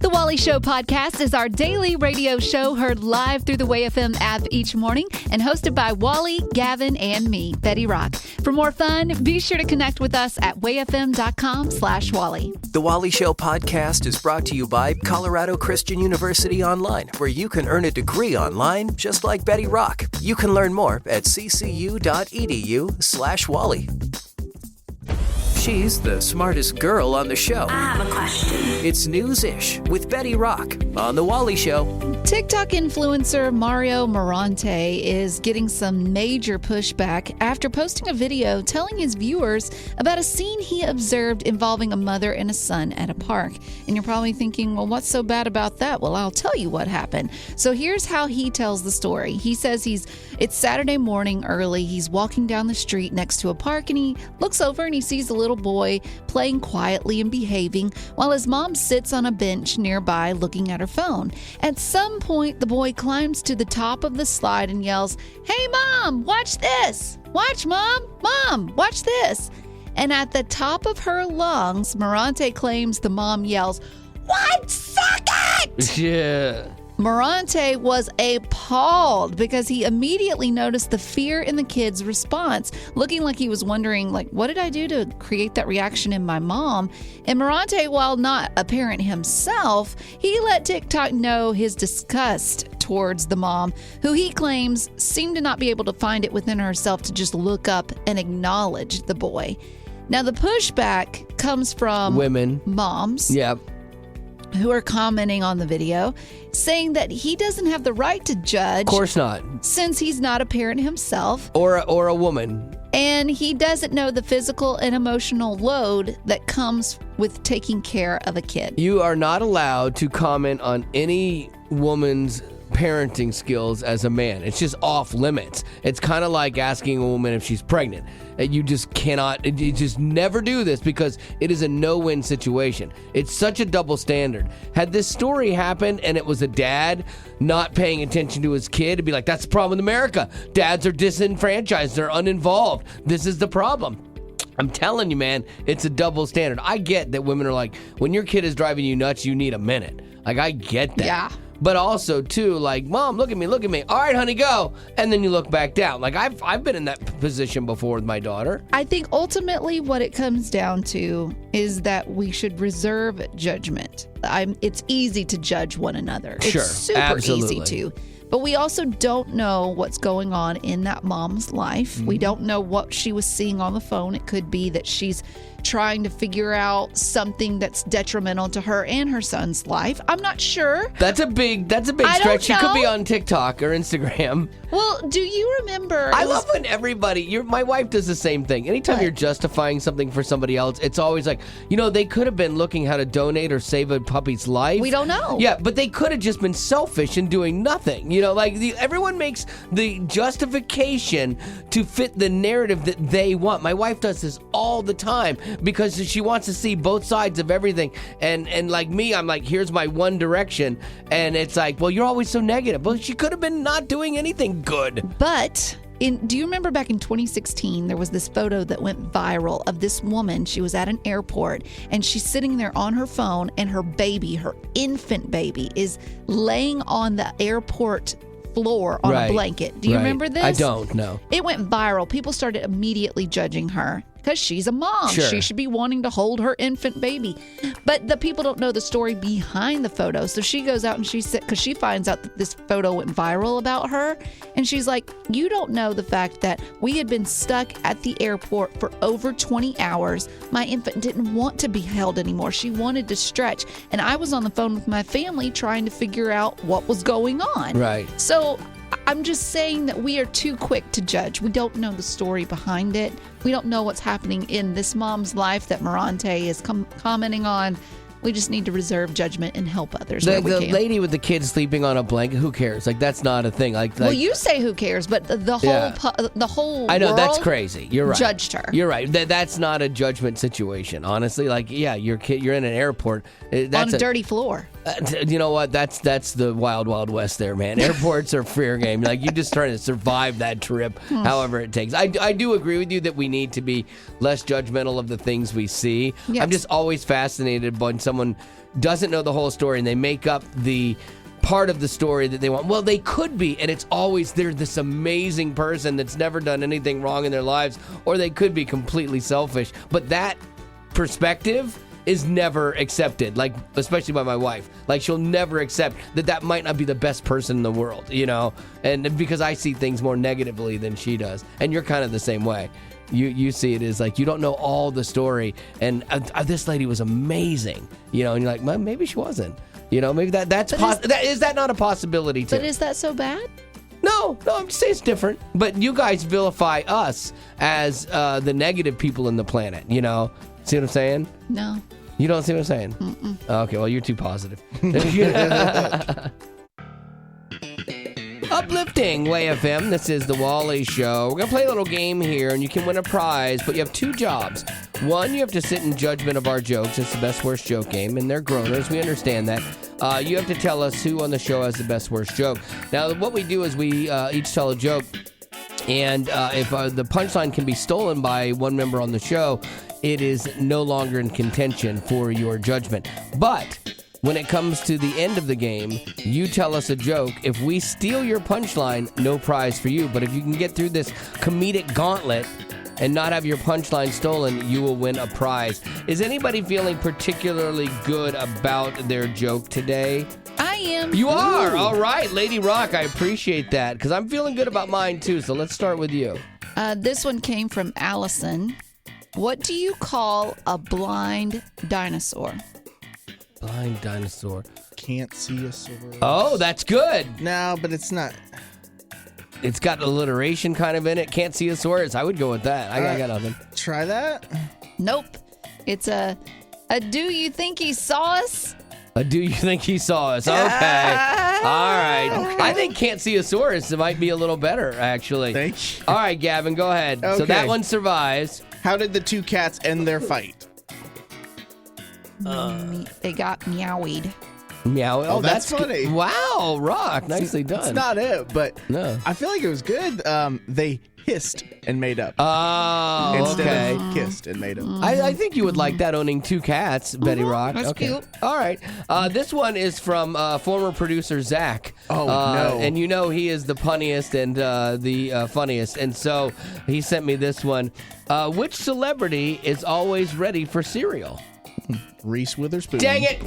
The Wally Show podcast is our daily radio show heard live through the WayFM app each morning and hosted by Wally, Gavin, and me, Betty Rock. For more fun, be sure to connect with us at wayfm.com/Wally. The Wally Show podcast is brought to you by Colorado Christian University Online, where you can earn a degree online just like Betty Rock. You can learn more at ccu.edu/Wally. She's the smartest girl on the show. I have a question. It's News-ish with Betty Rock on The Wally Show. TikTok influencer Mario Morante is getting some major pushback after posting a video telling his viewers about a scene he observed involving a mother and a son at a park. And you're probably thinking, well, what's so bad about that? Well, I'll tell you what happened. So here's how he tells the story. He says it's Saturday morning early. He's walking down the street next to a park and he looks over and he sees a little boy playing quietly and behaving while his mom sits on a bench nearby looking at her phone. At some point, the boy climbs to the top of the slide and yells, "Hey, Mom, watch this! Watch, Mom! Mom, watch this!" And at the top of her lungs, Morante claims the mom yells, "1 second!" Yeah. Morante was appalled because he immediately noticed the fear in the kid's response, looking like he was wondering, what did I do to create that reaction in my mom? And Morante, while not a parent himself, he let TikTok know his disgust towards the mom, who he claims seemed to not be able to find it within herself to just look up and acknowledge the boy. Now, the pushback comes from women, moms. Yep. Who are commenting on the video, saying that he doesn't have the right to judge. Of course not. Since he's not a parent himself. Or a woman. And he doesn't know the physical and emotional load that comes with taking care of a kid. You are not allowed to comment on any woman's parenting skills as a man. It's just off limits. It's kind of like asking a woman if she's pregnant. You just cannot, you just never do this because it is a no-win situation. It's such a double standard. Had this story happened and it was a dad not paying attention to his kid, it'd be like, that's the problem in America. Dads are disenfranchised. They're uninvolved. This is the problem. I'm telling you, man, it's a double standard. I get that women are like, when your kid is driving you nuts, you need a minute. I get that. Yeah. But also, too, Mom, look at me. All right, honey, go. And then you look back down. I've been in that position before with my daughter. I think ultimately what it comes down to is that we should reserve judgment. It's easy to judge one another. Sure, it's super absolutely. easy to. But we also don't know what's going on in that mom's life. We don't know what she was seeing on the phone. It could be that she's trying to figure out something that's detrimental to her and her son's life. I'm not sure. That's a big stretch. She could be on TikTok or Instagram. Well, do you remember? I love when my wife does the same thing. Anytime you're justifying something for somebody else, it's always like, they could have been looking how to donate or save a puppy's life. We don't know. Yeah, but they could have just been selfish and doing nothing. Everyone makes the justification to fit the narrative that they want. My wife does this all the time because she wants to see both sides of everything. And like me, I'm like, here's my one direction. And it's like, well, you're always so negative. Well, she could have been not doing anything good. But do you remember back in 2016, there was this photo that went viral of this woman. She was at an airport and she's sitting there on her phone and her baby, her infant baby, is laying on the airport floor on a blanket. Do you remember this? I don't, no. It went viral. People started immediately judging her because she's a mom. Sure. She should be wanting to hold her infant baby. But the people don't know the story behind the photo. So she goes out and because she finds out that this photo went viral about her. And she's like, you don't know the fact that we had been stuck at the airport for over 20 hours. My infant didn't want to be held anymore. She wanted to stretch. And I was on the phone with my family trying to figure out what was going on. Right. So I'm just saying that we are too quick to judge. We don't know the story behind it. We don't know what's happening in this mom's life that Morante is commenting on. We just need to reserve judgment and help others where we can. The lady with the kids sleeping on a blanket, who cares? That's not a thing. Well, you say who cares, but the whole I know, world that's crazy. You're right. Judged her. You're right. That's not a judgment situation. Honestly, your kid, you're in an airport. On a dirty floor. You know what? That's the wild, wild west there, man. Airports are fair game. Like, you're just trying to survive that trip, however it takes. I do agree with you that we need to be less judgmental of the things we see. Yes. I'm just always fascinated when someone doesn't know the whole story and they make up the part of the story that they want. Well, they could be, and it's always they're this amazing person that's never done anything wrong in their lives, or they could be completely selfish. But that perspective is never accepted, like, especially by my wife. Like, she'll never accept that might not be the best person in the world, you know? And because I see things more negatively than she does. And you're kind of the same way. You see it as like, you don't know all the story. And this lady was amazing, you know? And you're like, well, maybe she wasn't. You know, maybe is that not a possibility too? But is that so bad? No, I'm just saying it's different. But you guys vilify us as the negative people in the planet, you know? See what I'm saying? No. You don't see what I'm saying? Mm-mm. Okay, well, you're too positive. Uplifting Way FM. This is the Wally Show. We're going to play a little game here, and you can win a prize, but you have two jobs. One, you have to sit in judgment of our jokes. It's the best, worst joke game, and they're groaners. We understand that. You have to tell us who on the show has the best, worst joke. Now, what we do is we each tell a joke, and if the punchline can be stolen by one member on the show, it is no longer in contention for your judgment. But when it comes to the end of the game, you tell us a joke. If we steal your punchline, no prize for you. But if you can get through this comedic gauntlet and not have your punchline stolen, you will win a prize. Is anybody feeling particularly good about their joke today? I am. You are? All right, Lady Rock, I appreciate that, because I'm feeling good about mine, too. So let's start with you. This one came from Allison. What do you call a blind dinosaur? Blind dinosaur. Can't see a sword. Oh, that's good. No, but it's not. It's got alliteration kind of in it. Can't see a source. I would go with that. I got nothing. Try that. Nope. It's a do you think he saw us? Do you think he saw us? Okay. All right. Okay. I think can't see a source. It might be a little better, actually. Thank you. All right, Gavin, go ahead. Okay. So that one survives. How did the two cats end their fight? They got meowied. Meow. Oh, that's funny. Wow, Rock. Nicely done. It's not it, but No. I feel like it was good. They hissed and made up. Oh, Instead okay. of kissed and made up. I think you would like that, owning two cats, Betty Rock. That's okay. cute. All right. This one is from former producer Zach. Oh, no. And you know he is the punniest and the funniest. And so he sent me this one. Which celebrity is always ready for cereal? Reese Witherspoon. Dang it,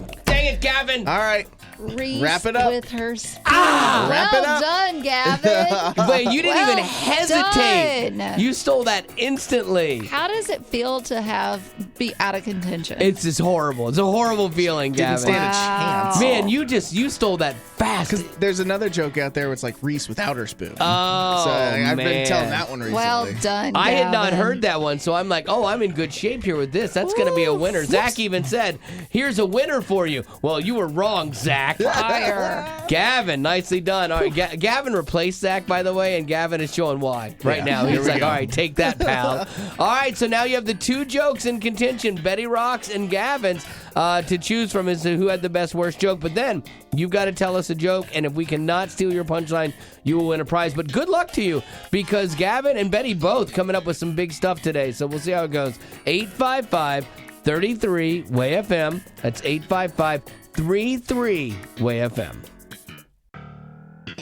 Gavin. All right. Reese Wrap it up. with her Wrap it well up. done, Gavin. Wait, you didn't even Well hesitate. done. You stole that instantly. How does it feel to be out of contention? It's just horrible. It's a horrible feeling, Didn't Gavin. stand a chance. Man, you stole that fast. Because there's another joke out there where it's like Reese without her spoon. Oh, So I've been man. telling that one recently. well done, I had not Gavin. heard that one, so I'm like, oh, I'm in good shape here with this. That's going to be a winner. Zach even said, here's a winner for you. Well, you were wrong, Zach. Fire. Gavin, nicely done. All right, Gavin replaced Zach, by the way, and Gavin is showing why right now. Here He's we like, go. all right, take that, pal. All right, so now you have the two jokes in contention, Betty Rock's and Gavin's, to choose from as to who had the best, worst joke. But then you've got to tell us a joke, and if we cannot steal your punchline, you will win a prize. But good luck to you, because Gavin and Betty both coming up with some big stuff today. So we'll see how it goes. 855-33-WAY-FM. That's 855-33-WAY-FM.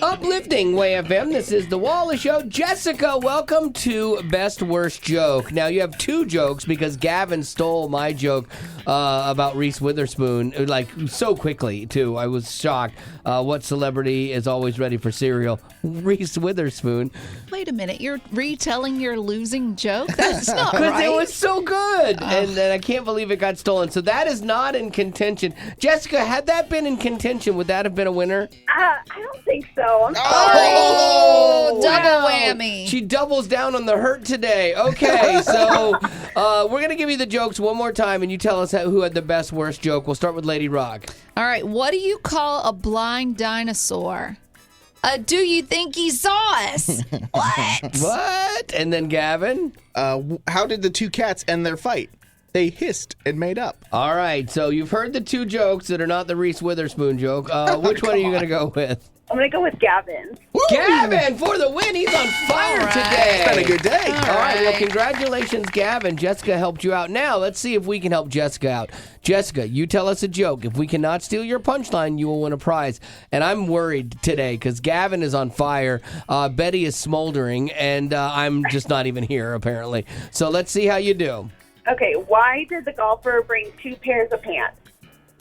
Uplifting Way FM. This is the Wallace Show. Jessica, welcome to Best Worst Joke. Now you have two jokes because Gavin stole my joke about Reese Witherspoon like so quickly too. I was shocked. What celebrity is always ready for cereal? Reese Witherspoon. Wait a minute. You're retelling your losing joke? That's not Because right. it was so good, and I can't believe it got stolen. So that is not in contention. Jessica, had that been in contention, would that have been a winner? I don't think so. I'm sorry. Oh, double whammy. She doubles down on the hurt today. Okay, so we're going to give you the jokes one more time, and you tell us who had the best, worst joke. We'll start with Lady Rock. All right. What do you call a blind dinosaur? Do you think he saw us? What? What? And then Gavin? How did the two cats end their fight? they hissed and made up. All right, so you've heard the two jokes that are not the Reese Witherspoon joke. Which one are you going to go with? I'm going to go with Gavin. Gavin for the win. He's on fire today. It's been a good day. All right, well, congratulations, Gavin. Jessica helped you out. Now, let's see if we can help Jessica out. Jessica, you tell us a joke. If we cannot steal your punchline, you will win a prize. And I'm worried today because Gavin is on fire, Betty is smoldering, and I'm just not even here, apparently. So let's see how you do. Okay, why did the golfer bring 2 pairs of pants?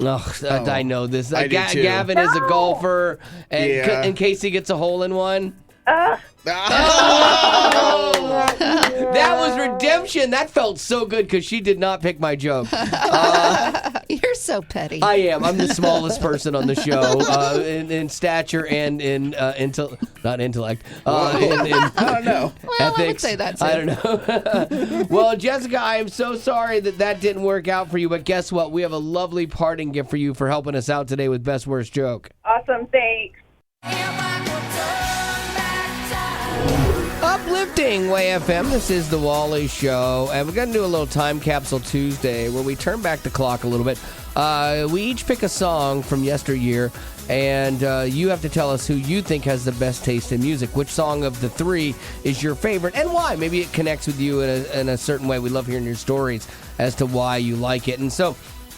I know this. I do too. Gavin is a golfer, and Yeah. in case he gets a hole in one. That was redemption. That felt so good because she did not pick my joke. You're so petty. I am. I'm the smallest person on the show in stature and in not intellect. I don't know. Well, I would ethics. say that too. I don't know. Well, Jessica, I am so sorry that didn't work out for you. But guess what? We have a lovely parting gift for you for helping us out today with Best Worst Joke. Awesome, thanks. Uplifting Way FM. This is the Wally Show, and we're going to do a little Time Capsule Tuesday where we turn back the clock a little bit. We each pick a song from yesteryear, and you have to tell us who you think has the best taste in music. Which song of the 3 is your favorite, and why? Maybe it connects with you in a certain way. We love hearing your stories as to why you like it. And so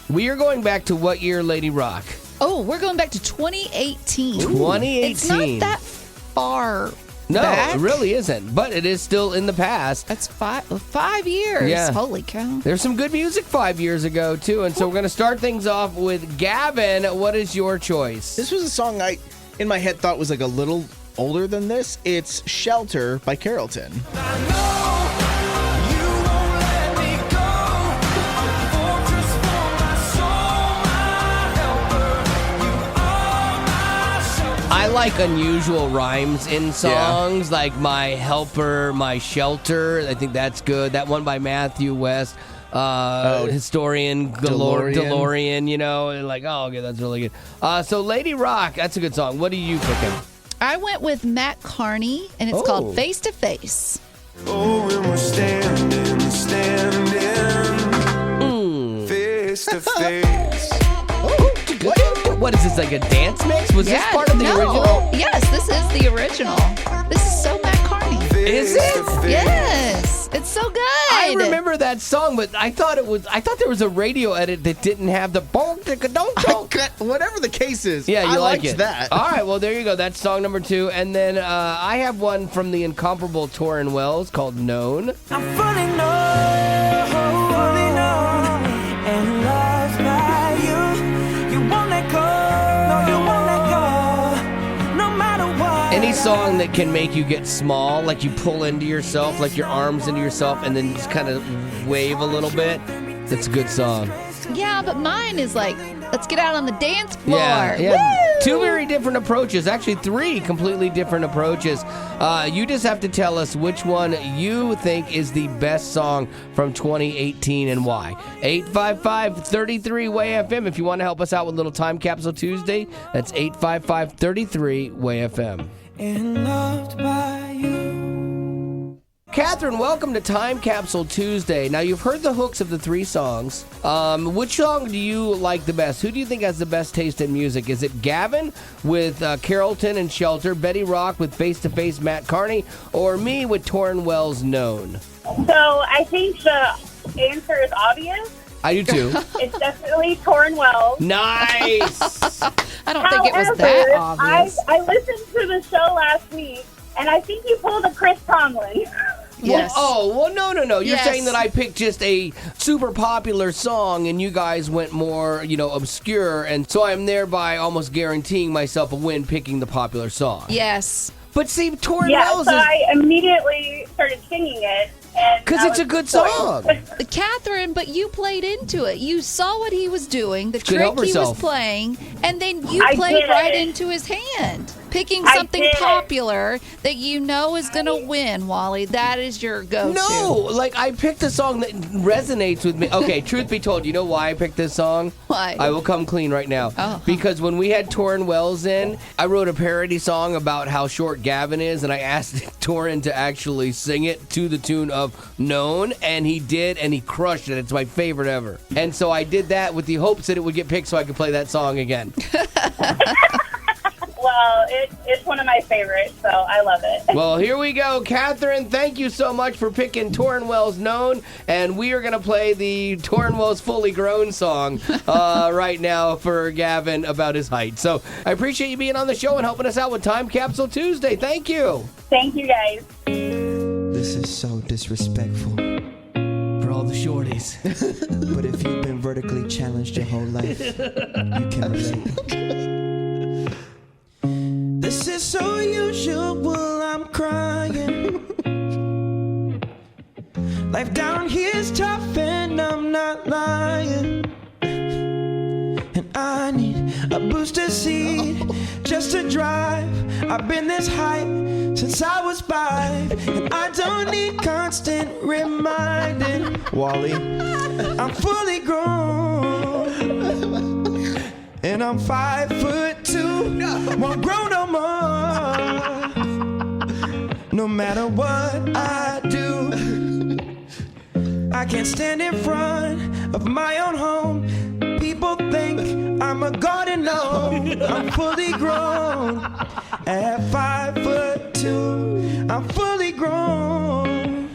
we are going back to what year, Lady Rock? Oh, we're going back to 2018. 2018. It's not that far No, back. it really isn't, but it is still in the past. That's 5 years. Yeah. Holy cow. There's some good music 5 years ago, too, and so we're going to start things off with Gavin. What is your choice? This was a song I, in my head, thought was like a little older than this. It's Shelter by Carrollton. I like unusual rhymes in songs, like My Helper, My Shelter. I think that's good. That one by Matthew West, Historian, DeLorean, you know. And like, oh, okay, that's really good. So Lady Rock, that's a good song. What are you picking? I went with Matt Carney, and it's called Face to Face. Oh, when we're standing face to face. What is this, like a dance mix? Was this part of the original? Yes, this is the original. This is so Matt Carney. Is it? Yes. It's so good. I remember that song, but I thought there was a radio edit that didn't have the Whatever the case is, Yeah, you I like liked it. that. All right, well, there you go. That's song number 2. And then I have one from the incomparable Torrin Wells called Known. I'm fully known and loved by you. You won't let go, no, you won't let go, no matter what. Any song that can make you get small, like you pull into yourself, like your arms into yourself, and then just kind of wave a little bit, that's a good song. Yeah, but mine is like, let's get out on the dance floor. Yeah. Woo! 2 very different approaches. Actually, 3 completely different approaches. You just have to tell us which one you think is the best song from 2018 and why. 855-33-WAY-FM. If you want to help us out with Little Time Capsule Tuesday, that's 855-33-WAY-FM. And loved by you. Catherine, welcome to Time Capsule Tuesday. Now, you've heard the hooks of the 3 songs. Which song do you like the best? Who do you think has the best taste in music? Is it Gavin with Carrollton and Shelter, Betty Rock with Face to Face, Matt Carney, or me with Torrin Wells, Known? So I think the answer is obvious. I do too. It's definitely Torrin Wells. Nice. I don't think it was that obvious. I listened to the show last week, and I think you pulled a Chris Tomlin. Yes. Well, no. You're Yes. saying that I picked just a super popular song and you guys went more, obscure. And so I'm thereby almost guaranteeing myself a win picking the popular song. Yes. But see, Torrin Yeah, Wells so is... I immediately started singing it. Because it's a good song. Catherine, but you played into it. You saw what he was doing, the She could help trick he was herself. playing, and then you I played did. right into his hand. picking I something did. popular that you know is going to win, Wally. That is your go-to. No, like I picked a song that resonates with me. Okay, truth be told, you know why I picked this song? Why? I will come clean right now. Oh. Because when we had Torrin Wells in, I wrote a parody song about how short Gavin is, and I asked Torrin to actually sing it to the tune of Known, and he did, and he crushed it. It's my favorite ever. And so I did that with the hopes that it would get picked so I could play that song again. Well, it's one of my favorites, so I love it. Well, here we go. Catherine, thank you so much for picking Torrin Wells Known, and we are going to play the Torrin Wells Fully Grown song right now for Gavin about his height. So I appreciate you being on the show and helping us out with Time Capsule Tuesday. Thank you. Thank you, guys. This is so disrespectful. For all the shorties. But if you've been vertically challenged your whole life, you can relate. This is so usual, I'm crying. Life down here's tough and I'm not lying. And I need a booster seat just to drive. I've been this hype since I was 5, and I don't need constant reminding. Wally, I'm fully grown, and I'm 5'2", won't grow no more. No matter what I do, I can't stand in front of my own home. People think I'm a garden gnome. I'm fully grown at 5'2". I'm fully grown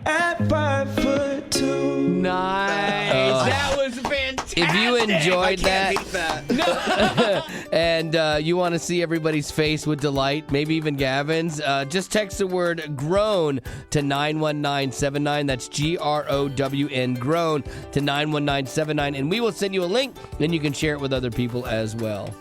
at 5'2". Nice. That was fantastic. If you enjoyed I that, can't beat that. and you want to see everybody's face with delight, maybe even Gavin's, just text the word GROWN to 91979. That's GROWN, GROWN, to 91979. And we will send you a link, and you can share it with other people as well.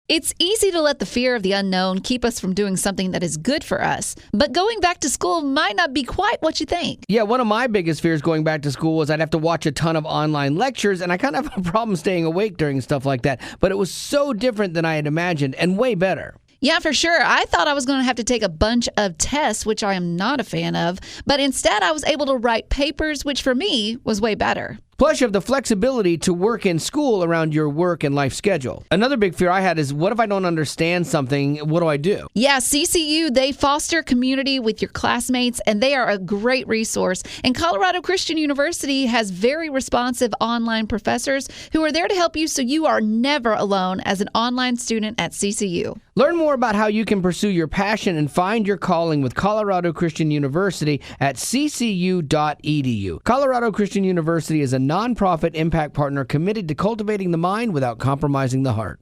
It's easy to let the fear of the unknown keep us from doing something that is good for us, but going back to school might not be quite what you think. Yeah, one of my biggest fears going back to school was I'd have to watch a ton of online lectures, and I kind of have a problem staying awake during stuff like that. But it was so different than I had imagined, and way better. Yeah, for sure. I thought I was going to have to take a bunch of tests, which I am not a fan of, but instead I was able to write papers, which for me was way better. Plus, you have the flexibility to work in school around your work and life schedule. Another big fear I had is, what if I don't understand something? What do I do? Yeah, CCU, they foster community with your classmates, and they are a great resource. And Colorado Christian University has very responsive online professors who are there to help you so you are never alone as an online student at CCU. Learn more about how you can pursue your passion and find your calling with Colorado Christian University at ccu.edu. Colorado Christian University is a nonprofit impact partner committed to cultivating the mind without compromising the heart.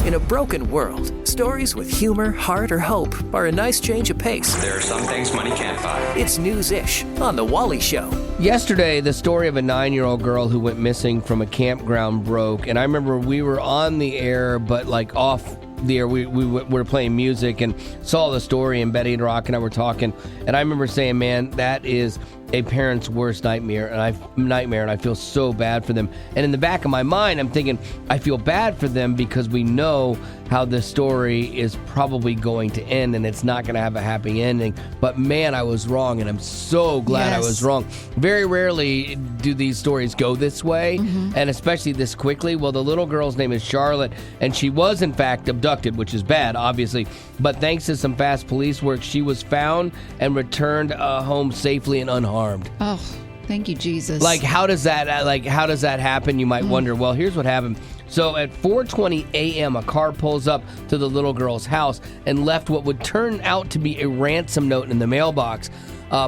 In a broken world, stories with humor, heart, or hope are a nice change of pace. There are some things money can't buy. It's News-ish on The Wally Show. Yesterday, the story of a 9-year-old girl who went missing from a campground broke. And I remember we were on the air, but like off the air, we were playing music and saw the story, and Betty and Rock and I were talking. And I remember saying, man, that is a parent's worst nightmare, and I feel so bad for them. And in the back of my mind, I'm thinking, I feel bad for them because we know how this story is probably going to end, and it's not going to have a happy ending. But man, I was wrong, and I'm so glad I was wrong. Very rarely do these stories go this way, and especially this quickly. Well, the little girl's name is Charlotte, and she was in fact abducted, which is bad, obviously. But thanks to some fast police work, she was found and returned home safely and unharmed. Oh, thank you, Jesus. How does that happen? You might wonder. Well, here's what happened. So at 4:20 a.m., a car pulls up to the little girl's house and left what would turn out to be a ransom note in the mailbox.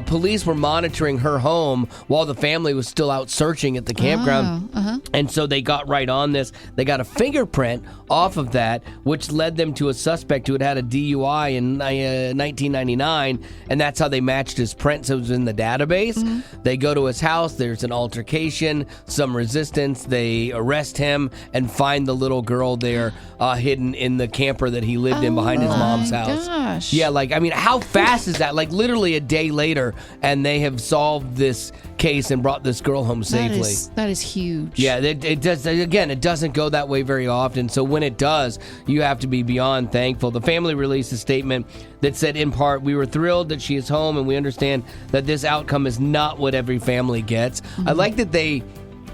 Police were monitoring her home while the family was still out searching at the campground. And so they got right on this. They got a fingerprint off of that, which led them to a suspect who had had a DUI in 1999. And that's how they matched his print. So it was in the database. They go to his house. There's an altercation, some resistance. They arrest him and find the little girl there hidden in the camper that he lived in behind his mom's house. Gosh. Yeah, like, I mean, how fast is that? Like, literally a day later, and they have solved this case and brought this girl home safely. That is huge. Yeah, it does. Again, it doesn't go that way very often. So when it does, you have to be beyond thankful. The family released a statement that said, in part, "We were thrilled that she is home, and we understand that this outcome is not what every family gets." I like that they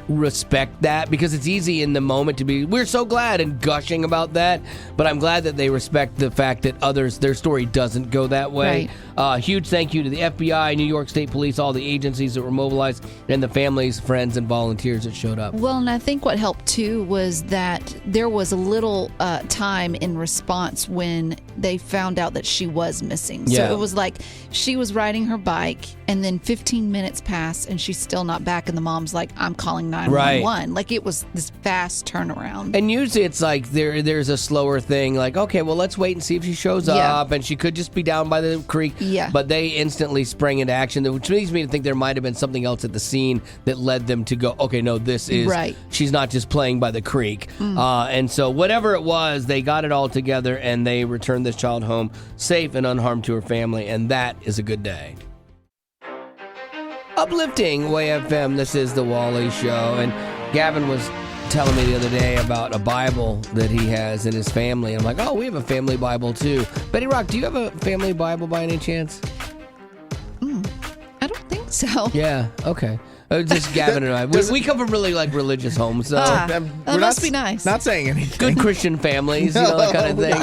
respect that, because it's easy in the moment to be, we're so glad and gushing about that, but I'm glad that they respect the fact that others, their story doesn't go that way. Huge thank you to the FBI, New York State Police, all the agencies that were mobilized, and the families, friends, and volunteers that showed up. Well, and I think what helped too was that there was a little time in response when they found out that she was missing. So Yeah. it was like she was riding her bike, and then 15 minutes passed, and she's still not back, and the mom's like, "I'm calling 911." Like, it was this fast turnaround. And usually it's like there's a slower thing, like, okay, well, let's wait and see if she shows up, and she could just be down by the creek. Yeah. But they instantly sprang into action, which leads me to think there might have been something else at the scene that led them to go, okay, no, this is, she's not just playing by the creek. And so whatever it was, they got it all together, and they returned this child home safe and unharmed to her family, and that is a good day. Uplifting Way FM, this is the Wally Show, and Gavin was telling me the other day about a Bible that he has in his family. I'm like, oh, we have a family Bible too. Betty Rock, do you have a family Bible by any chance? I don't think so. Yeah, okay. Just Gavin and I. We come from really like religious homes, so That must be nice. Not saying anything. good Christian families, you know, that kind of thing.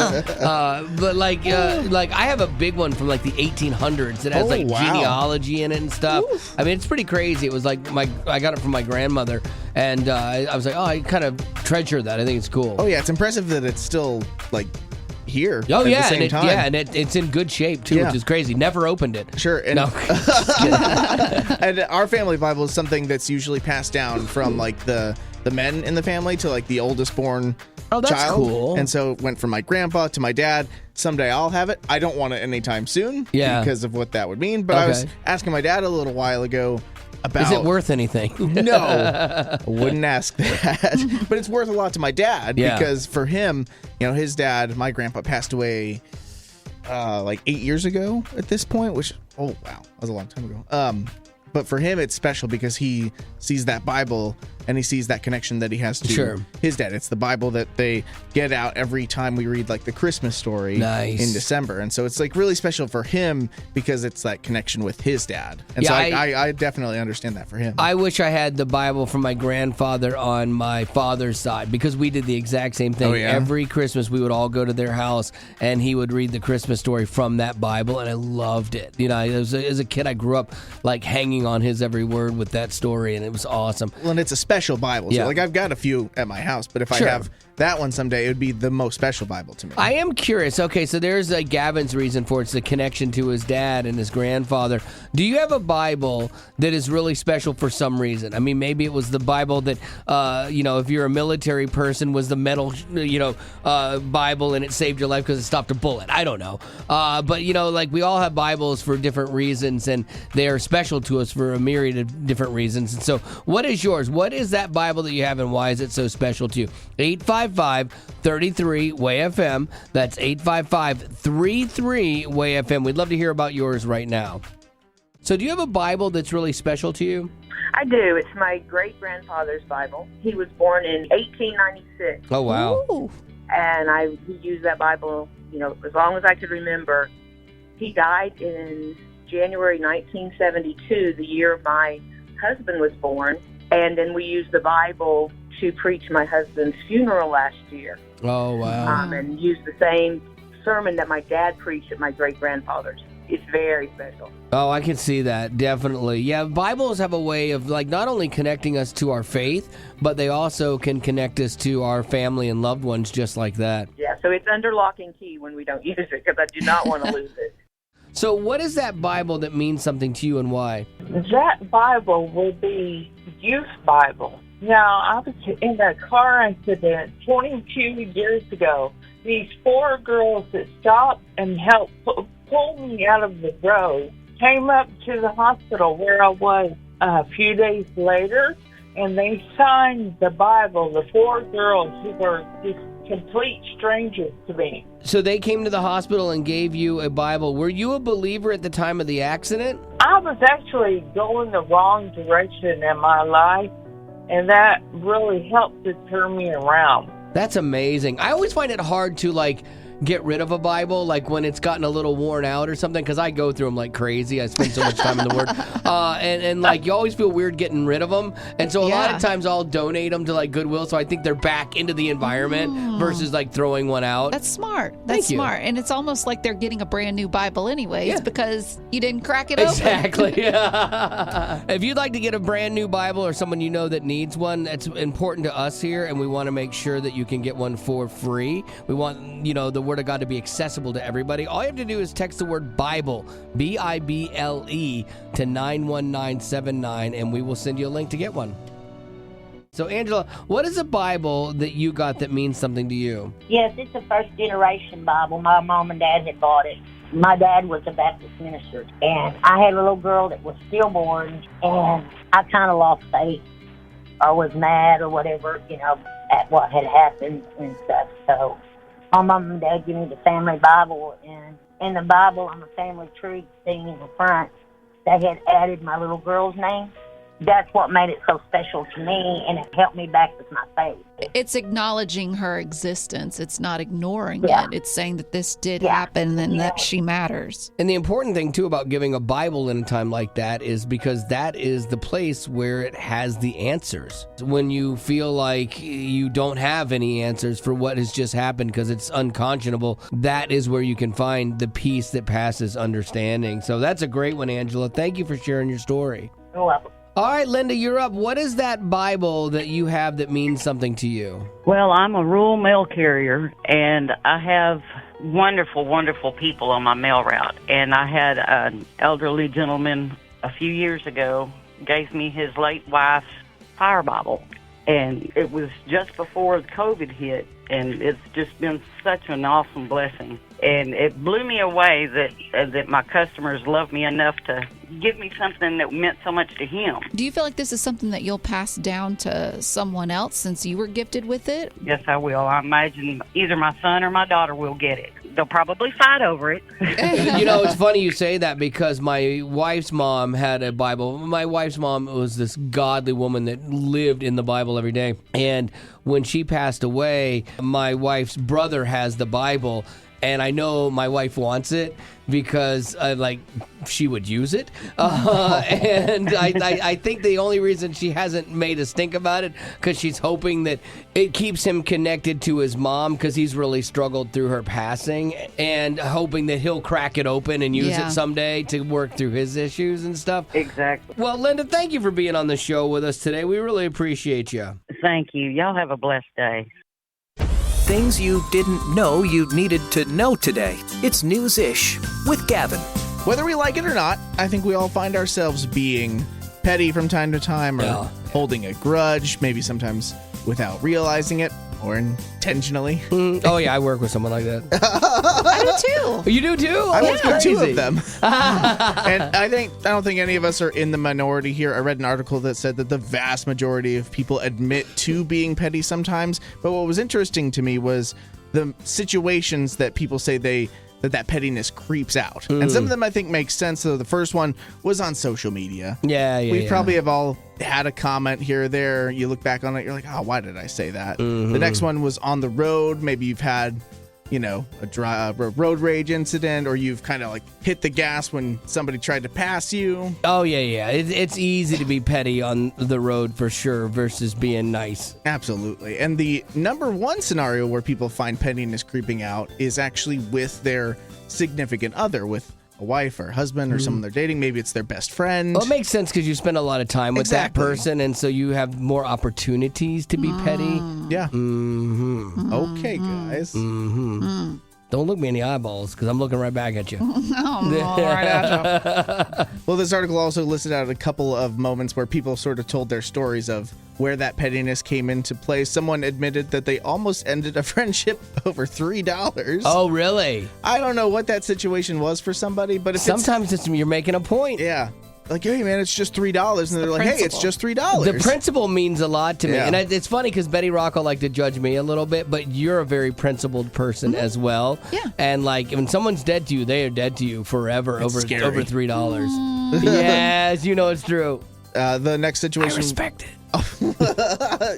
But like I have a big one from like the 1800s that has genealogy in it and stuff. I mean, it's pretty crazy. It was like I got it from my grandmother, and I was like, oh, I kind of treasure that. I think it's cool. Oh yeah, it's impressive that it's still like here. Oh at yeah, the same time. and it's in good shape too, which is crazy. Never opened it. Sure. And, No. and our family Bible is something that's usually passed down from like the men in the family to like the oldest born that's child. cool. And so it went from my grandpa to my dad. Someday I'll have it. I don't want it anytime soon because of what that would mean. But I was asking my dad a little while ago about... Is it worth anything? No. I wouldn't ask that. But it's worth a lot to my dad because for him, you know, his dad, my grandpa, passed away like 8 years ago at this point, which, oh, wow, that was a long time ago. But for him, it's special because he sees that Bible and he sees that connection that he has to his dad. It's the Bible that they get out every time we read like the Christmas story in December. And so it's like really special for him because it's that connection with his dad. And so I definitely understand that for him. I wish I had the Bible from my grandfather on my father's side because we did the exact same thing. Every Christmas we would all go to their house and he would read the Christmas story from that Bible, and I loved it. You know, as a kid I grew up like hanging on his every word with that story, and it was awesome. Well, and it's a special Bible. So like I've got a few at my house, but if I have that one someday, it would be the most special Bible to me. I am curious. Okay, so there's Gavin's reason for it. It's the connection to his dad and his grandfather. Do you have a Bible that is really special for some reason? I mean, maybe it was the Bible that, you know, if you're a military person, was the metal, Bible and it saved your life because it stopped a bullet. I don't know. But, you know, like we all have Bibles for different reasons, and they are special to us for a myriad of different reasons. And so what is yours? What is that Bible that you have, and why is it so special to you? 855-33-WAY-FM. That's 855-33-WAY-FM. We'd love to hear about yours right now. So do you have a Bible that's really special to you? I do. It's my great-grandfather's Bible. He was born in 1896. Oh, wow. Ooh. And he used that Bible, you know, as long as I could remember. He died in January 1972, the year my husband was born. And then we used the Bible to preach my husband's funeral last year. Oh, wow. And used the same sermon that my dad preached at my great-grandfather's. It's very special. Oh, I can see that, definitely. Yeah, Bibles have a way of, like, not only connecting us to our faith, but they also can connect us to our family and loved ones just like that. Yeah, so it's under lock and key when we don't use it, because I do not want to lose it. So what is that Bible that means something to you, and why? That Bible will be Youth Bible. Now, I was in a car accident 22 years ago. These 4 girls that stopped and helped pull me out of the road came up to the hospital where I was a few days later, and they signed the Bible, the 4 girls who were just complete strangers to me. So they came to the hospital and gave you a Bible. Were you a believer at the time of the accident? I was actually going the wrong direction in my life, and that really helped to turn me around. That's amazing. I always find it hard to, like, get rid of a Bible, like when it's gotten a little worn out or something, because I go through them like crazy. I spend so much time in the Word. And like, you always feel weird getting rid of them. And so a lot of times I'll donate them to, like, Goodwill, so I think they're back into the environment versus, like, throwing one out. That's smart. That's smart. And it's almost like they're getting a brand new Bible anyways because you didn't crack it open. Exactly. If you'd like to get a brand new Bible or someone you know that needs one, that's important to us here, and we want to make sure that you can get one for free. We want, the Word of God to be accessible to everybody. All you have to do is text the word Bible, Bible, to 91979, and we will send you a link to get one. So, Angela, what is a Bible that you got that means something to you? Yes, it's a first-generation Bible. My mom and dad had bought it. My dad was a Baptist minister, and I had a little girl that was stillborn, and I kind of lost faith or was mad or whatever, at what had happened and stuff. So my mom and dad gave me the family Bible, and in the Bible on the family tree thing in the front, they had added my little girl's name. That's what made it so special to me, and it helped me back with my faith. It's acknowledging her existence. It's not ignoring it. It's saying that this did happen and that she matters. And the important thing, too, about giving a Bible in a time like that is because that is the place where it has the answers. When you feel like you don't have any answers for what has just happened because it's unconscionable, that is where you can find the peace that passes understanding. So that's a great one, Angela. Thank you for sharing your story. You're welcome. All right, Linda, you're up. What is that Bible that you have that means something to you? Well, I'm a rural mail carrier, and I have wonderful, wonderful people on my mail route. And I had an elderly gentleman a few years ago gave me his late wife's fire Bible. And it was just before COVID hit, and it's just been such an awesome blessing. And it blew me away that my customers love me enough to give me something that meant so much to him. Do you feel like this is something that you'll pass down to someone else since you were gifted with it? Yes, I will. I imagine either my son or my daughter will get it. They'll probably fight over it. It's funny you say that because my wife's mom had a Bible. My wife's mom was this godly woman that lived in the Bible every day. And when she passed away, my wife's brother has the Bible. And I know my wife wants it because, she would use it. And I think the only reason she hasn't made us think about it because she's hoping that it keeps him connected to his mom because he's really struggled through her passing and hoping that he'll crack it open and use it someday to work through his issues and stuff. Exactly. Well, Linda, thank you for being on the show with us today. We really appreciate you. Thank you. Y'all have a blessed day. Things you didn't know you needed to know today. It's News-ish with Gavin. Whether we like it or not, I think we all find ourselves being petty from time to time or holding a grudge, maybe sometimes without realizing it or intentionally. Oh, yeah, I work with someone like that. I do, too. You do, too? I work with 2 of them. And I don't think any of us are in the minority here. I read an article that said that the vast majority of people admit to being petty sometimes. But what was interesting to me was the situations that people say that pettiness creeps out. And some of them I think make sense. So the first one was on social media. We probably have all had a comment here or there. You look back on it, you're like, oh, why did I say that? Mm-hmm. The next one was on the road. Maybe you've had, a road rage incident, or you've kind of like hit the gas when somebody tried to pass you. Oh, yeah. It's easy to be petty on the road for sure versus being nice. Absolutely. And the number one scenario where people find pettiness creeping out is actually with their significant other, with a wife or husband or someone they're dating. Maybe it's their best friend. Well, it makes sense because you spend a lot of time with that person, and so you have more opportunities to be petty. Yeah. Mm-hmm. Okay, guys. Mm-hmm. Don't look me in the eyeballs because I'm looking right back at you. Well, this article also listed out a couple of moments where people sort of told their stories of where that pettiness came into play. Someone admitted that they almost ended a friendship over $3. Oh, really? I don't know what that situation was for somebody, but if sometimes you're making a point. Yeah. like, hey man, it's just $3, and they're like, hey, it's just $3. The principle means a lot to me, Yeah. and it's funny because Betty Rock will like to judge me a little bit, but you're a very principled person as well. Yeah. And like when someone's dead to you, they are dead to you forever over scary. $3. Yes, you know it's true. The next situation. I respect it.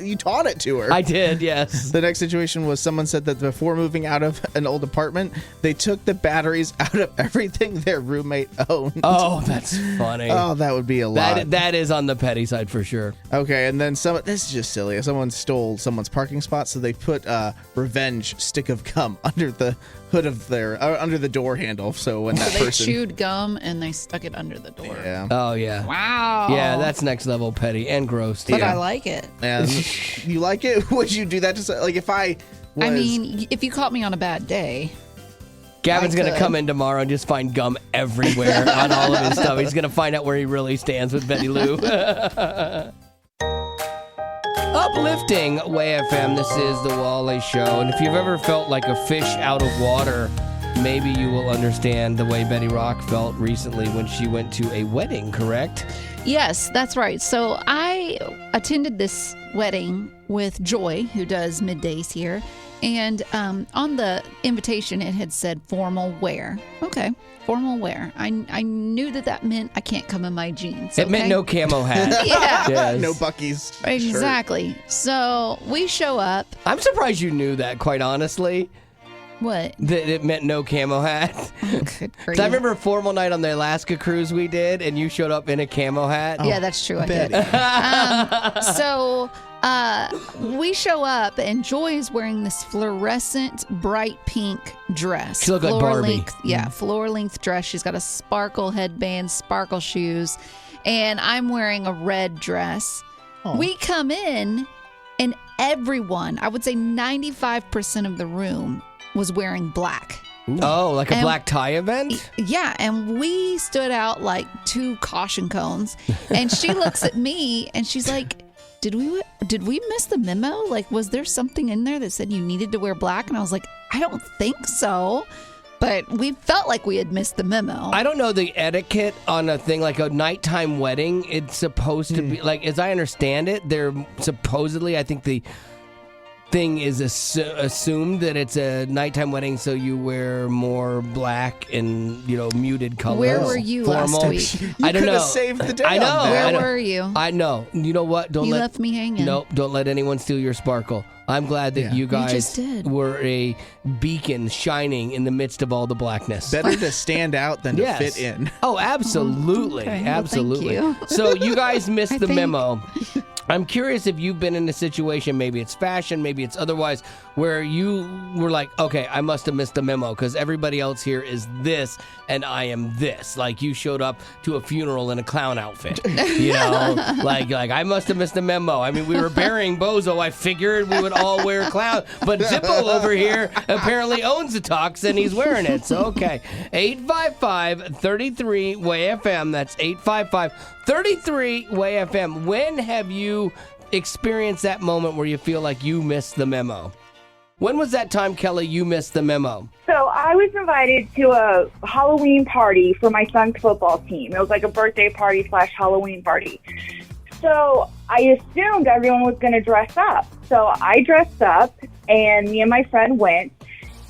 You taught it to her. I did, yes. The next situation was someone said that before moving out of an old apartment, they took the batteries out of everything their roommate owned. Oh, that's funny. Oh, that would be a lot. That is on the petty side for sure. Okay, and then this is just silly. Someone stole someone's parking spot, so they put a revenge stick of gum under the hood of under the door handle. So when that So they person chewed gum and they stuck it under the door. Yeah. Oh, yeah. Wow. Yeah, that's next level petty and gross. But I like it. And you like it? Would you do that to like if I was? I mean, if you caught me on a bad day. Gavin's going to could. come in tomorrow and just find gum everywhere on all of his stuff. He's going to find out where he really stands with Betty Lou. Uplifting Way FM, this is the Wally Show. And if you've ever felt like a fish out of water, maybe you will understand the way Betty Rock felt recently when she went to a wedding, correct? Yes, that's right. So I attended this wedding with Joy, who does middays here. And on the invitation, it had said formal wear. Okay, formal wear. I knew that meant I can't come in my jeans. It meant no camo hat. Yeah. Yes. No Buc-ee's shirt. Exactly. So we show up. I'm surprised you knew that, quite honestly. What? That it meant no camo hat. Good grief. So I remember a formal night on the Alaska cruise we did, and you showed up in a camo hat. Yeah, that's true. I did. So we show up, and Joy is wearing this fluorescent, bright pink dress. She looked like Barbie. Length, yeah, floor-length dress. She's got a sparkle headband, sparkle shoes, and I'm wearing a red dress. Oh. We come in, and everyone, I would say 95% of the room, was wearing black. Oh, like a And- black tie event? Yeah, and we stood out like two caution cones. And she looks at me and she's like, Did we miss the memo? Like, was there something in there that said you needed to wear black? And I was like, I don't think so. But we felt like we had missed the memo. I don't know the etiquette on a thing like a nighttime wedding. It's supposed to be, like, as I understand it, they're supposedly, I think the thing is assumed that it's a nighttime wedding, so you wear more black and, muted colors. Where were you last week? I don't could know. have saved the day I know. on that. Where I know. were you? I know. You know what? You left me hanging. Nope. Don't let anyone steal your sparkle. I'm glad that you guys just did. were a beacon shining in the midst of all the blackness. Better to stand out than to Yes. fit in. Oh, absolutely. Okay, well, Absolutely. thank you. So you guys missed I the think- memo. I'm curious if you've been in a situation, maybe it's fashion, maybe it's otherwise, where you were like, okay, I must have missed the memo because everybody else here is this and I am this. Like you showed up to a funeral in a clown outfit. Like I must have missed the memo. I mean, we were burying Bozo. I figured we would all wear clown. But Zippo over here apparently owns the tux and he's wearing it. So, okay. 855-33-WAY-FM. That's 855-33-WAY-FM. When have you experienced that moment where you feel like you missed the memo? When was that time, Kelly, you missed the memo? So I was invited to a Halloween party for my son's football team. It was like a birthday party / Halloween party. So I assumed everyone was going to dress up. So I dressed up, and me and my friend went,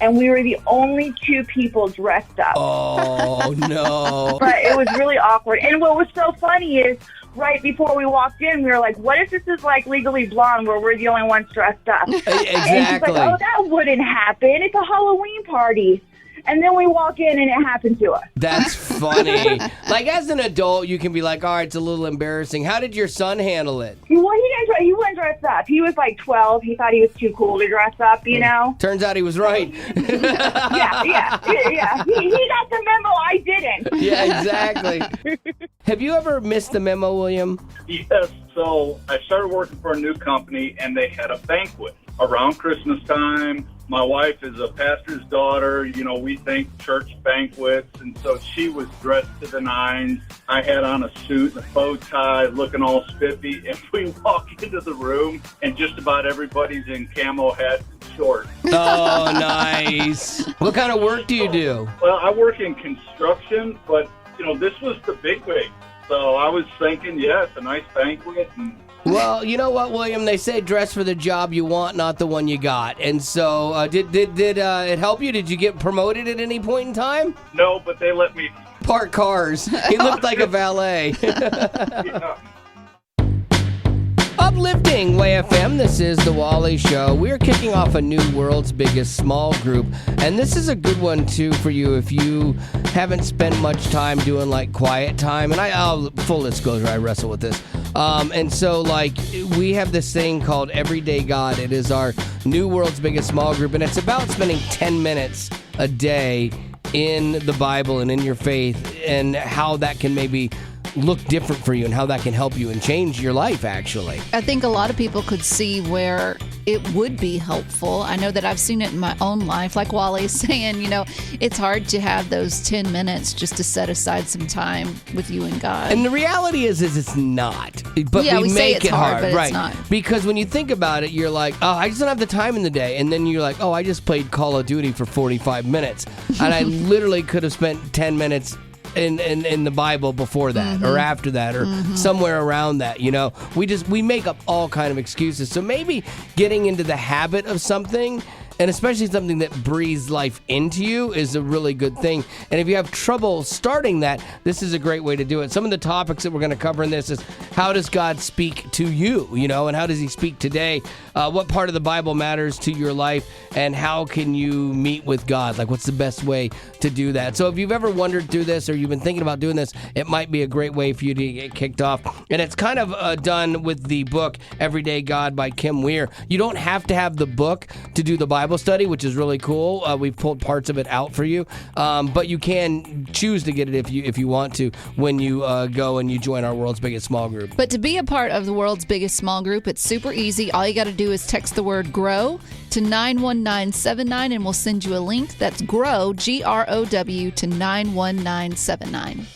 and we were the only two people dressed up. Oh, no. But it was really awkward. And what was so funny is, right before we walked in, we were like, what if this is like Legally Blonde where we're the only ones dressed up? Exactly. And she's like, oh, that wouldn't happen. It's a Halloween party. And then we walk in and it happened to us. That's funny. Like, as an adult, you can be like, all right, it's a little embarrassing. How did your son handle it? He wouldn't dress up. He was like 12. He thought he was too cool to dress up, you know? Turns out he was right. Yeah. He got the memo. I didn't. Yeah, exactly. Have you ever missed the memo, William? Yes. So I started working for a new company, and they had a banquet around Christmas time. My wife is a pastor's daughter. We think church banquets, and so she was dressed to the nines. I had on a suit and a bow tie, looking all spiffy, and we walk into the room, and just about everybody's in camo hats and shorts. Oh, nice. What kind of work do you do? Well, I work in construction, but, this was the big wig. So I was thinking, yes, a nice banquet. And Well, you know what, William? They say dress for the job you want, not the one you got. And so, did it help you? Did you get promoted at any point in time? no, but they let me. Park cars. He looked like a valet. Yeah. Uplifting WayFM, this is The Wally Show. We're kicking off a new World's Biggest Small Group, and this is a good one, too, for you if you haven't spent much time doing, like, quiet time. And full disclosure, I wrestle with this. And so, like, we have this thing called Everyday God. It is our new World's Biggest Small Group, and it's about spending 10 minutes a day in the Bible and in your faith, and how that can maybe look different for you and how that can help you and change your life, actually. I think a lot of people could see where it would be helpful. I know that I've seen it in my own life. Like Wally's saying, it's hard to have those 10 minutes just to set aside some time with you and God. And the reality is it's not. But yeah, we make say it's it hard, but right? It's not. Because when you think about it, you're like, oh, I just don't have the time in the day. And then you're like, oh, I just played Call of Duty for 45 minutes. And I literally could have spent 10 minutes in the Bible before that or after that or somewhere around that. We make up all kind of excuses. So maybe getting into the habit of something, and especially something that breathes life into you, is a really good thing. And if you have trouble starting that, this is a great way to do it. Some of the topics that we're going to cover in this is, how does God speak to you, and how does he speak today? What part of the Bible matters to your life, and how can you meet with God? Like, what's the best way to do that? So if you've ever wondered through this, or you've been thinking about doing this, it might be a great way for you to get kicked off. And it's kind of done with the book Everyday God by Kim Weir. You don't have to have the book to do the Bible study, which is really cool. We've pulled parts of it out for you, but you can choose to get it if you want to when you go and you join our World's Biggest Small Group. But to be a part of the World's Biggest Small Group, it's super easy. All you got to do is text the word GROW to 91979, and we'll send you a link. That's GROW, GROW, to 91979.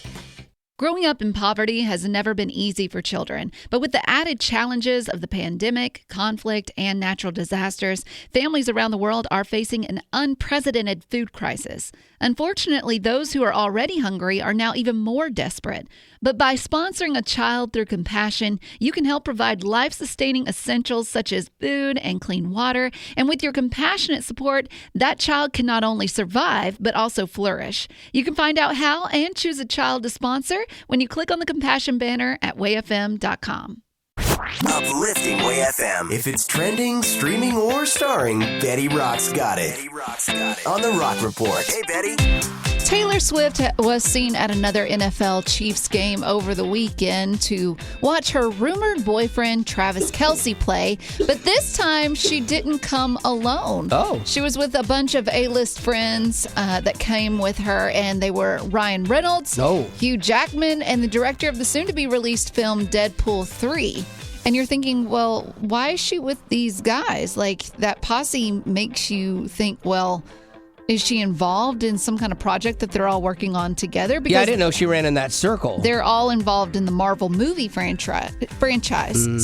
Growing up in poverty has never been easy for children, but with the added challenges of the pandemic, conflict, and natural disasters, families around the world are facing an unprecedented food crisis. Unfortunately, those who are already hungry are now even more desperate. But by sponsoring a child through compassion, you can help provide life-sustaining essentials such as food and clean water. And with your compassionate support, that child can not only survive, but also flourish. You can find out how and choose a child to sponsor when you click on the compassion banner at wayfm.com. Uplifting WayFM. If it's trending, streaming, or starring, Betty Rock's got it. On the Rock Report. Hey, Betty. Taylor Swift was seen at another NFL Chiefs game over the weekend to watch her rumored boyfriend Travis Kelce play, but this time she didn't come alone. Oh. She was with a bunch of A-list friends that came with her, and they were Ryan Reynolds, Hugh Jackman, and the director of the soon-to-be-released film Deadpool 3. And you're thinking, well, why is she with these guys? Like, that posse makes you think, well, is she involved in some kind of project that they're all working on together? Because I didn't know she ran in that circle. They're all involved in the Marvel movie franchise.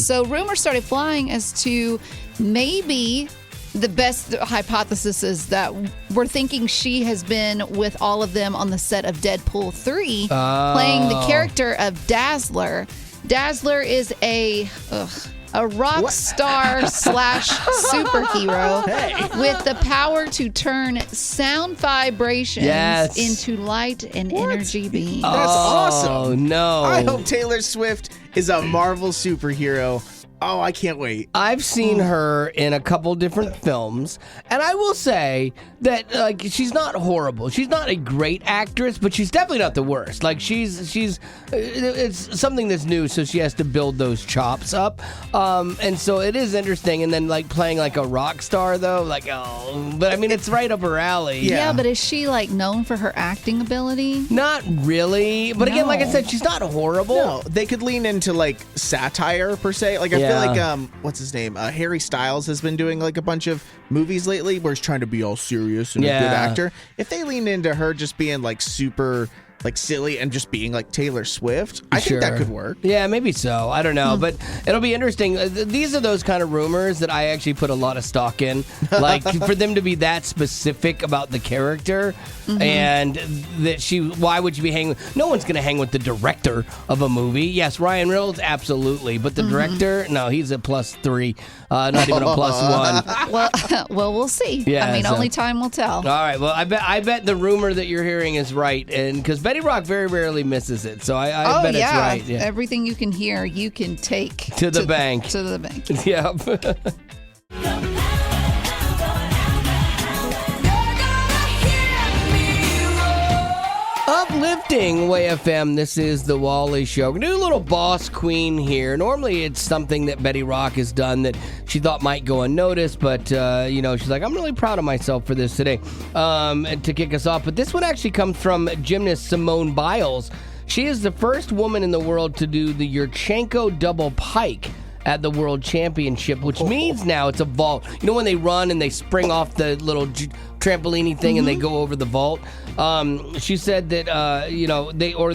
So rumors started flying as to maybe the best hypothesis is that we're thinking she has been with all of them on the set of Deadpool 3, playing the character of Dazzler. Dazzler is a rock star / superhero with the power to turn sound vibrations into light and energy beams. That's awesome. Oh, no. I hope Taylor Swift is a Marvel superhero. Oh, I can't wait. I've seen her in a couple different films, and I will say that she's not horrible. She's not a great actress, but she's definitely not the worst. Like she's it's something that's new, so she has to build those chops up. And so it is interesting. And then playing like a rock star though, but I mean it's right up her alley. Yeah, but is she known for her acting ability? Not really. But again, like I said, she's not horrible. No, they could lean into satire per se. I feel like what's his name? Harry Styles has been doing a bunch of movies lately where he's trying to be all serious and a good actor. If they lean into her just being super like silly and just being like Taylor Swift, I think that could work. Yeah, maybe so. I don't know, but it'll be interesting. These are those kind of rumors that I actually put a lot of stock in. Like for them to be that specific about the character and that why would you be hanging? No one's going to hang with the director of a movie. Yes, Ryan Reynolds, absolutely, but the director, no, he's a +3, not even a +1. Well, we'll see. Yeah, I mean, only time will tell. All right. Well, I bet the rumor that you're hearing is right, and because Betty Rock very rarely misses it, so I bet it's right. Yeah. Everything you can hear, you can take to the bank. To the bank. Yep. Uplifting Way FM, this is the Wally Show. We're going to do a little boss queen here. Normally it's something that Betty Rock has done that she thought might go unnoticed, but, she's like, I'm really proud of myself for this today to kick us off. But this one actually comes from gymnast Simone Biles. She is the first woman in the world to do the Yurchenko double pike at the World Championship, which means now it's a vault. You know when they run and they spring off the little trampoline thing and they go over the vault? She said that,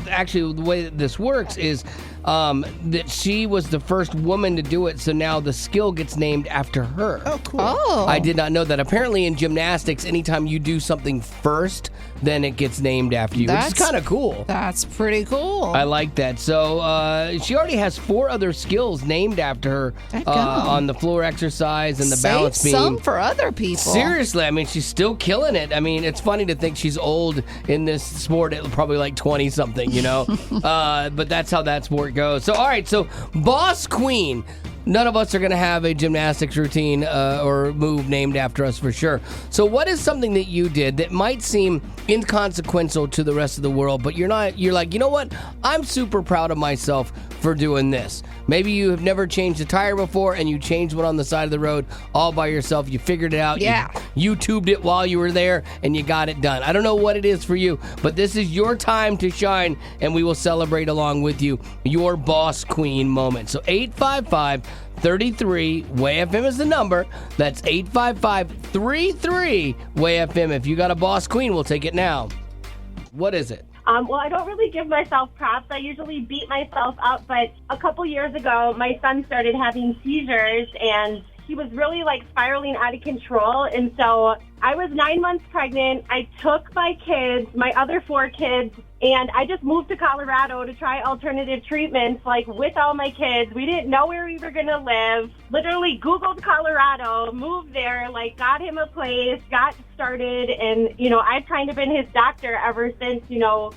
actually the way that this works is that she was the first woman to do it, so now the skill gets named after her. Oh, cool. Oh. I did not know that. Apparently in gymnastics, anytime you do something first, then it gets named after you, which is kind of cool. That's pretty cool. I like that. So she already has 4 other skills named after her on the floor exercise and the balance beam. Some for other people. Seriously, I mean, she's still killing it. I mean, it's funny to think she's old in this sport at probably like 20-something, but that's how that sport goes. So, all right, so Boss Queen. None of us are going to have a gymnastics routine or move named after us for sure. So what is something that you did that might seem inconsequential to the rest of the world, but you're like, you know what? I'm super proud of myself for doing this. Maybe you have never changed a tire before and you changed one on the side of the road all by yourself. You figured it out. Yeah. You YouTubed it while you were there and you got it done. I don't know what it is for you, but this is your time to shine and we will celebrate along with you your Boss Queen moment. So 855-33-WAY-FM is the number. That's 855-33-WAY-FM. If you got a Boss Queen, we'll take it now. What is it? Well, I don't really give myself props. I usually beat myself up, but a couple years ago, my son started having seizures, and he was really, spiraling out of control. And so I was 9 months pregnant. I took my kids, my other 4 kids, and I just moved to Colorado to try alternative treatments, with all my kids. We didn't know where we were going to live. Literally Googled Colorado, moved there, got him a place, got started. And, I've kind of been his doctor ever since,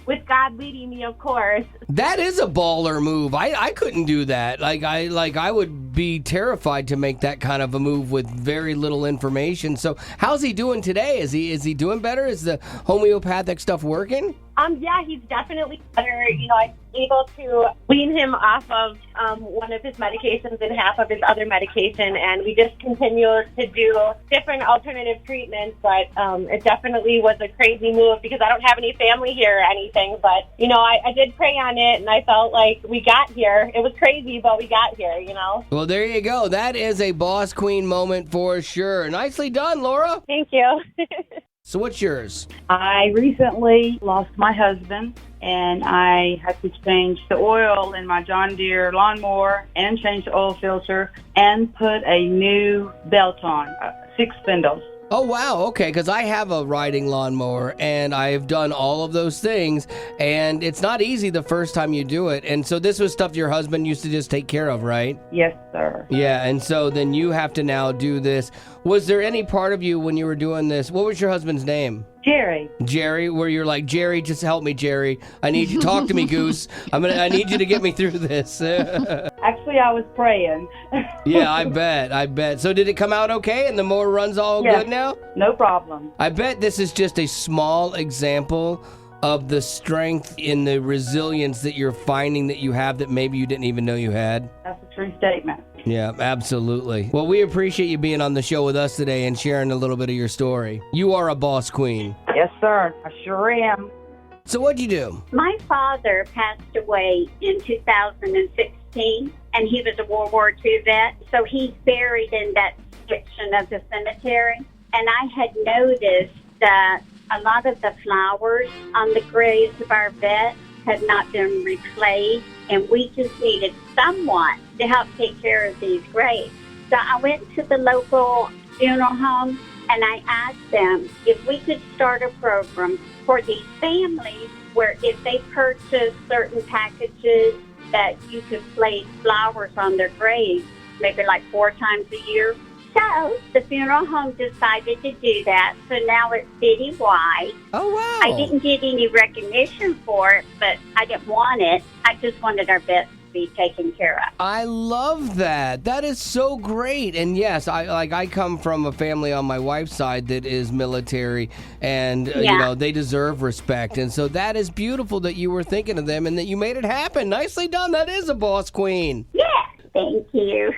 with God leading me, of course. That is a baller move. I couldn't do that. I would be terrified to make that kind of a move with very little information. So how's he doing today? Is he doing better? Is the homeopathic stuff working? Yeah, he's definitely better. I'm able to wean him off of one of his medications and half of his other medication, and we just continue to do different alternative treatments. But it definitely was a crazy move because I don't have any family here or anything. But, I did pray on it, and I felt like we got here. It was crazy, but we got here, Well, there you go. That is a Boss Queen moment for sure. Nicely done, Laura. Thank you. So what's yours? I recently lost my husband, and I had to change the oil in my John Deere lawnmower and change the oil filter and put a new belt on, 6 spindles. Oh, wow. Okay, because I have a riding lawnmower, and I've done all of those things, and it's not easy the first time you do it. And so this was stuff your husband used to just take care of, right? Yes, sir. Yeah, and so then you have to now do this. Was there any part of you when you were doing this? What was your husband's name? Jerry. Jerry, where you're like, Jerry, just help me, Jerry. I need you. Talk to me, Goose. I need you to get me through this. Actually, I was praying. Yeah, I bet. So did it come out okay and the mower runs all good now? No problem. I bet this is just a small example of the strength in the resilience that you're finding that you have that maybe you didn't even know you had. That's a true statement. Yeah, absolutely. Well, we appreciate you being on the show with us today and sharing a little bit of your story. You are a Boss Queen. Yes, sir. I sure am. So what'd you do? My father passed away in 2016, and he was a World War II vet, so he's buried in that section of the cemetery. And I had noticed that a lot of the flowers on the graves of our vets had not been replaced, and we just needed someone to help take care of these graves. So I went to the local funeral home, and I asked them if we could start a program for these families where if they purchase certain packages that you could place flowers on their graves, maybe like 4 times a year. So the funeral home decided to do that. So now it's citywide. Oh, wow. I didn't get any recognition for it, but I didn't want it. I just wanted our vets to be taken care of. I love that. That is so great. And yes, I come from a family on my wife's side that is military, and they deserve respect. And so that is beautiful that you were thinking of them and that you made it happen. Nicely done. That is a boss queen. Yeah, thank you.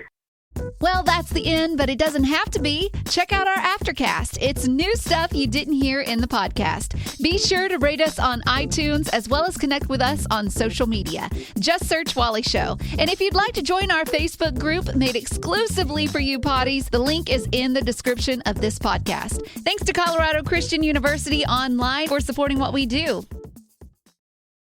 Well, that's the end, but it doesn't have to be. Check out our Aftercast. It's new stuff you didn't hear in the podcast. Be sure to rate us on iTunes as well as connect with us on social media. Just search Wally Show. And if you'd like to join our Facebook group made exclusively for you potties, the link is in the description of this podcast. Thanks to Colorado Christian University Online for supporting what we do.